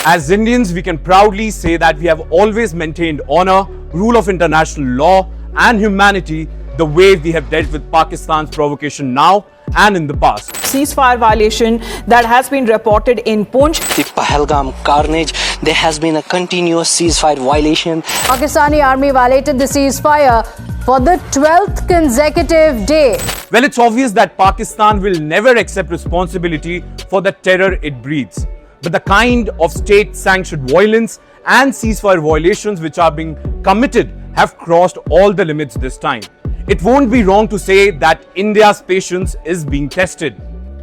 As Indians, we can proudly say that we have always maintained honor, rule of international law and humanity the way we have dealt with Pakistan's provocation now and in the past. Ceasefire violation that has been reported in Poonch. The Pahalgam carnage, there has been a continuous ceasefire violation. Pakistani army violated the ceasefire for the 12th consecutive day. Well, it's obvious that Pakistan will never accept responsibility for the terror it breeds. But the kind of state-sanctioned violence and ceasefire violations which are being committed have crossed all the limits this time. It won't be wrong to say that India's patience is being tested.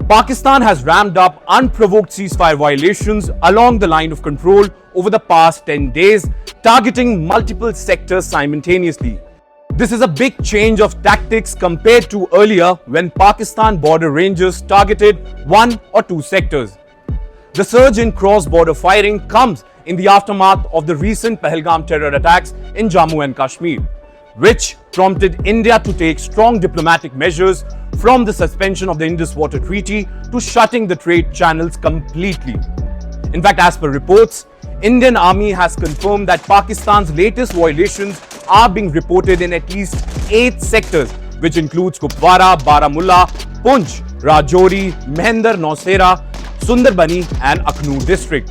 Pakistan has ramped up unprovoked ceasefire violations along the line of control over the past 10 days, targeting multiple sectors simultaneously. This is a big change of tactics compared to earlier when Pakistan border rangers targeted one or two sectors. The surge in cross-border firing comes in the aftermath of the recent Pahalgam terror attacks in Jammu and Kashmir, which prompted India to take strong diplomatic measures from the suspension of the Indus Water Treaty to shutting the trade channels completely. In fact, as per reports, Indian Army has confirmed that Pakistan's latest violations are being reported in at least 8 sectors, which includes Kupwara, Baramulla, Poonch, Rajouri, Mehendar, Nowshera, Sundarbani and Aknoor district.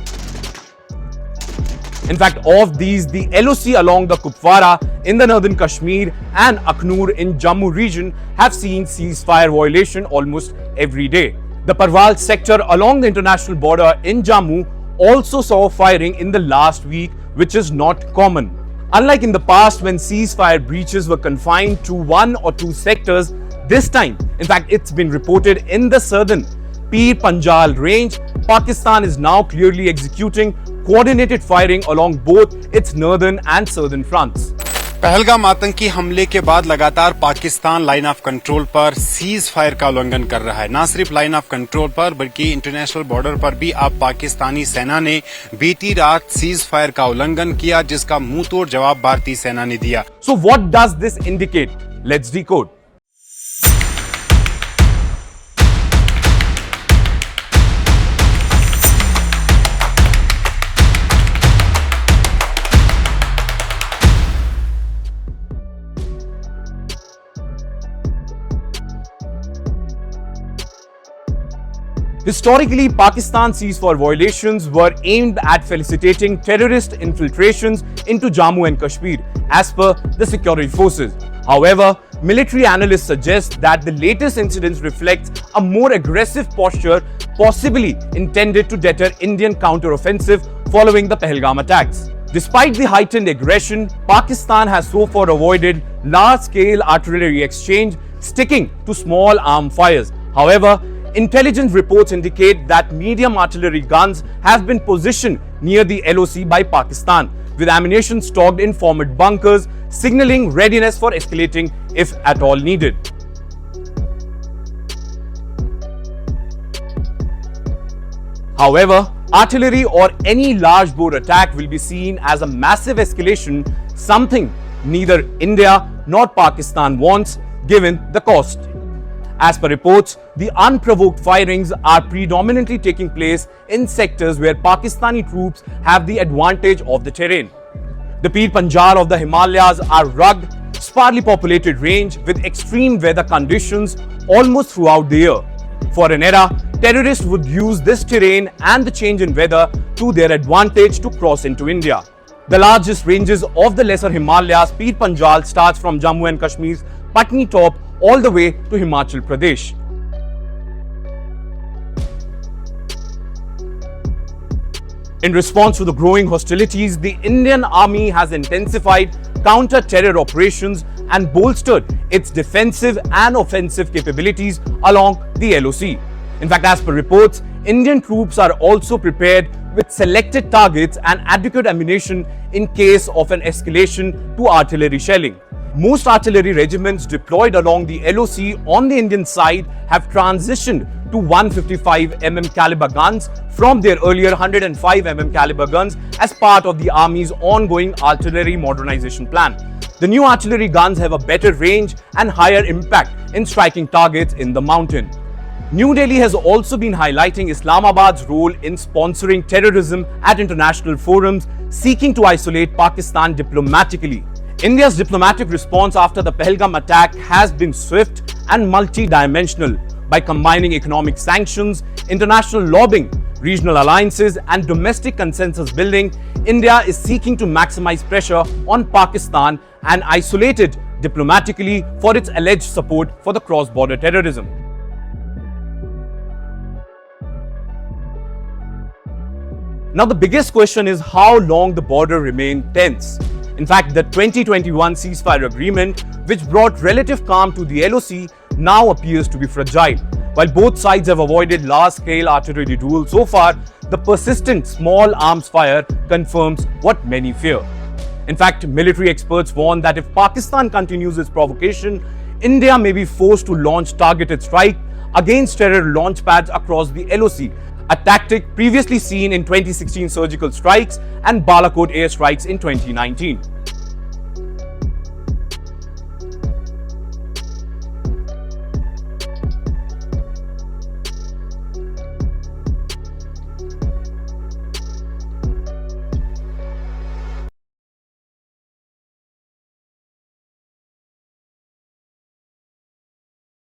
In fact, of these, the LOC along the Kupwara in the northern Kashmir and Aknoor in Jammu region have seen ceasefire violation almost every day. The Parwal sector along the international border in Jammu also saw firing in the last week, which is not common. Unlike in the past when ceasefire breaches were confined to 1 or 2 sectors, this time, in fact, it's been reported in the southern Pir Panjal range. Pakistan is now clearly executing coordinated firing along both its northern and southern fronts. Pahalgam आतंकी हमले के बाद लगातार Pakistan line of control पर cease fire का उल्लंघन कर रहा है। न सिर्फ लाइन ऑफ कंट्रोल पर बल्कि इंटरनेशनल बॉर्डर पर भी अब पाकिस्तानी सेना ने बीती रात सीज फायर का उल्लंघन किया, जिसका मुंहतोड़ जवाब भारतीय सेना ने दिया। So what does this indicate? Let's decode. Historically, Pakistan's ceasefire violations were aimed at facilitating terrorist infiltrations into Jammu and Kashmir, as per the security forces. However, military analysts suggest that the latest incidents reflect a more aggressive posture, possibly intended to deter Indian counter-offensive following the Pahalgam attacks. Despite the heightened aggression, Pakistan has so far avoided large-scale artillery exchange, sticking to small arm fires. However, intelligence reports indicate that medium artillery guns have been positioned near the LOC by Pakistan, with ammunition stocked in forward bunkers, signaling readiness for escalating if at all needed. However, artillery or any large bore attack will be seen as a massive escalation, something neither India nor Pakistan wants given the cost. As per reports, the unprovoked firings are predominantly taking place in sectors where Pakistani troops have the advantage of the terrain. The Pir Panjal of the Himalayas are rugged, sparsely populated range with extreme weather conditions almost throughout the year. For an era, terrorists would use this terrain and the change in weather to their advantage to cross into India. The largest ranges of the lesser Himalayas, Pir Panjal, starts from Jammu and Kashmir's Patni top all the way to Himachal Pradesh. In response to the growing hostilities, the Indian Army has intensified counter-terror operations and bolstered its defensive and offensive capabilities along the LOC. In fact, as per reports, Indian troops are also prepared with selected targets and adequate ammunition in case of an escalation to artillery shelling. Most artillery regiments deployed along the LOC on the Indian side have transitioned to 155mm caliber guns from their earlier 105mm caliber guns as part of the Army's ongoing artillery modernization plan. The new artillery guns have a better range and higher impact in striking targets in the mountain. New Delhi has also been highlighting Islamabad's role in sponsoring terrorism at international forums, seeking to isolate Pakistan diplomatically. India's diplomatic response after the Pahalgam attack has been swift and multi-dimensional. By combining economic sanctions, international lobbying, regional alliances and domestic consensus building, India is seeking to maximize pressure on Pakistan and isolate it diplomatically for its alleged support for the cross-border terrorism. Now, the biggest question is how long the border remained tense. In fact, the 2021 ceasefire agreement, which brought relative calm to the LOC, now appears to be fragile. While both sides have avoided large-scale artillery duels so far, the persistent small arms fire confirms what many fear. In fact, military experts warn that if Pakistan continues its provocation, India may be forced to launch targeted strikes against terror launch pads across the LOC, a tactic previously seen in 2016 surgical strikes and Balakot airstrikes in 2019.